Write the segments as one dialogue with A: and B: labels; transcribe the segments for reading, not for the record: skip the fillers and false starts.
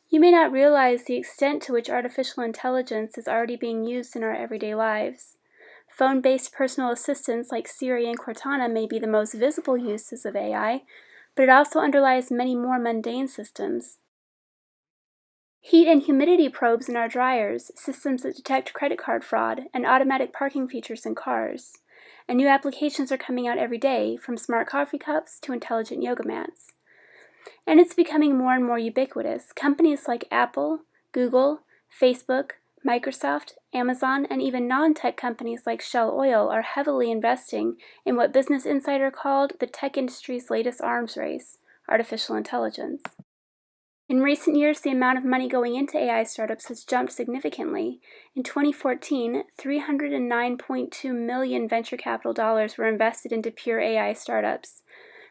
A: You may not realize the extent to which artificial intelligence is already being used in our everyday lives. Phone-based personal assistants like Siri and Cortana may be the most visible uses of AI, but it also underlies many more mundane systems. Heat and humidity probes in our dryers, systems that detect credit card fraud, and automatic parking features in cars. And new applications are coming out every day, from smart coffee cups to intelligent yoga mats. And it's becoming more and more ubiquitous. Companies like Apple, Google, Facebook, Microsoft, Amazon, and even non-tech companies like Shell Oil are heavily investing in what Business Insider called the tech industry's latest arms race, artificial intelligence. In recent years, the amount of money going into AI startups has jumped significantly. In 2014, $309.2 million venture capital dollars were invested into pure AI startups.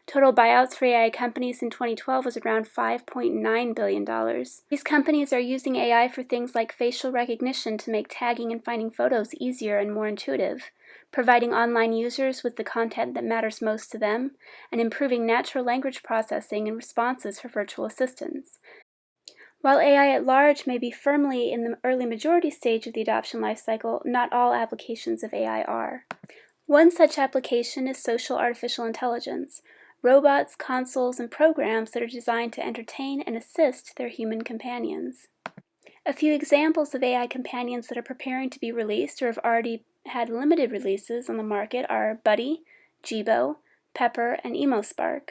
A: Total buyouts for AI companies in 2012 was around $5.9 billion. These companies are using AI for things like facial recognition to make tagging and finding photos easier and more intuitive, providing online users with the content that matters most to them, and improving natural language processing and responses for virtual assistants. While AI at large may be firmly in the early majority stage of the adoption lifecycle, not all applications of AI are. One such application is social artificial intelligence, robots, consoles, and programs that are designed to entertain and assist their human companions. A few examples of AI companions that are preparing to be released or have already had limited releases on the market are Buddy, Jibo, Pepper, and EmoSpark.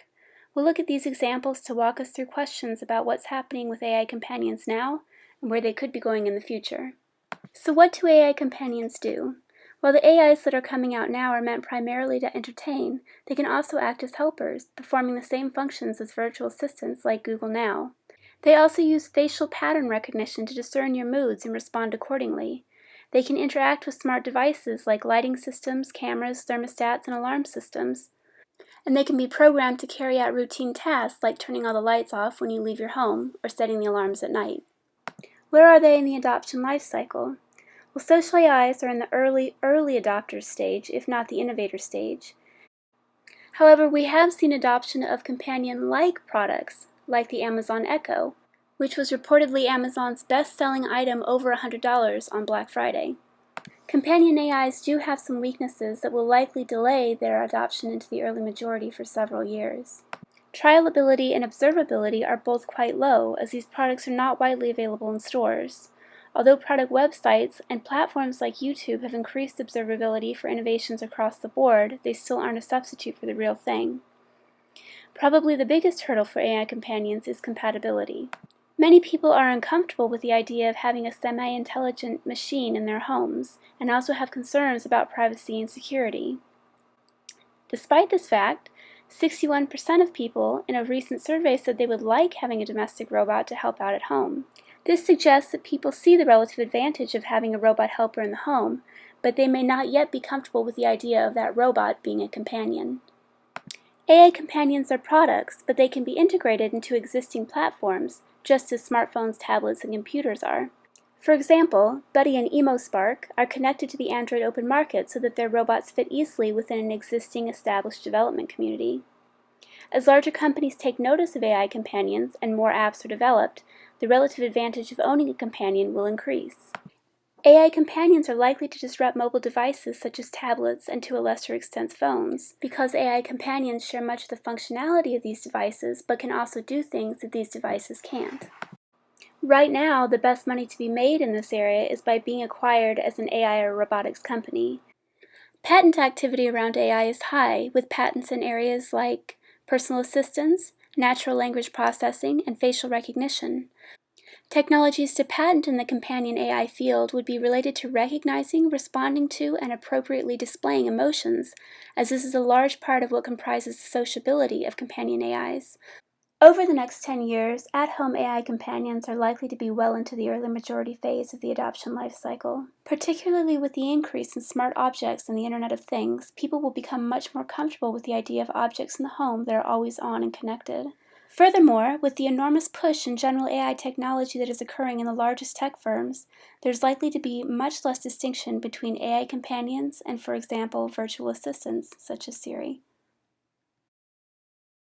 A: We'll look at these examples to walk us through questions about what's happening with AI companions now and where they could be going in the future. So what do AI companions do? While the AIs that are coming out now are meant primarily to entertain, they can also act as helpers, performing the same functions as virtual assistants like Google Now. They also use facial pattern recognition to discern your moods and respond accordingly. They can interact with smart devices like lighting systems, cameras, thermostats, and alarm systems. And they can be programmed to carry out routine tasks like turning all the lights off when you leave your home or setting the alarms at night. Where are they in the adoption life cycle? Well, social AIs are in the early adopter stage, if not the innovator stage. However, we have seen adoption of companion-like products, like the Amazon Echo, which was reportedly Amazon's best-selling item over $100 on Black Friday. Companion AIs do have some weaknesses that will likely delay their adoption into the early majority for several years. Trialability and observability are both quite low, as these products are not widely available in stores. Although product websites and platforms like YouTube have increased observability for innovations across the board, they still aren't a substitute for the real thing. Probably the biggest hurdle for AI companions is compatibility. Many people are uncomfortable with the idea of having a semi-intelligent machine in their homes, and also have concerns about privacy and security. Despite this fact, 61% of people in a recent survey said they would like having a domestic robot to help out at home. This suggests that people see the relative advantage of having a robot helper in the home, but they may not yet be comfortable with the idea of that robot being a companion. AI companions are products, but they can be integrated into existing platforms, just as smartphones, tablets, and computers are. For example, Buddy and EmoSpark are connected to the Android open market so that their robots fit easily within an existing established development community. As larger companies take notice of AI companions and more apps are developed, the relative advantage of owning a companion will increase. AI companions are likely to disrupt mobile devices such as tablets and to a lesser extent phones, because AI companions share much of the functionality of these devices but can also do things that these devices can't. Right now, the best money to be made in this area is by being acquired as an AI or robotics company. Patent activity around AI is high, with patents in areas like personal assistance, natural language processing, and facial recognition. Technologies to patent in the companion AI field would be related to recognizing, responding to, and appropriately displaying emotions, as this is a large part of what comprises the sociability of companion AIs. Over the next 10 years, at-home AI companions are likely to be well into the early majority phase of the adoption life cycle. Particularly with the increase in smart objects and the Internet of Things, people will become much more comfortable with the idea of objects in the home that are always on and connected. Furthermore, with the enormous push in general AI technology that is occurring in the largest tech firms, there's likely to be much less distinction between AI companions and, for example, virtual assistants such as Siri.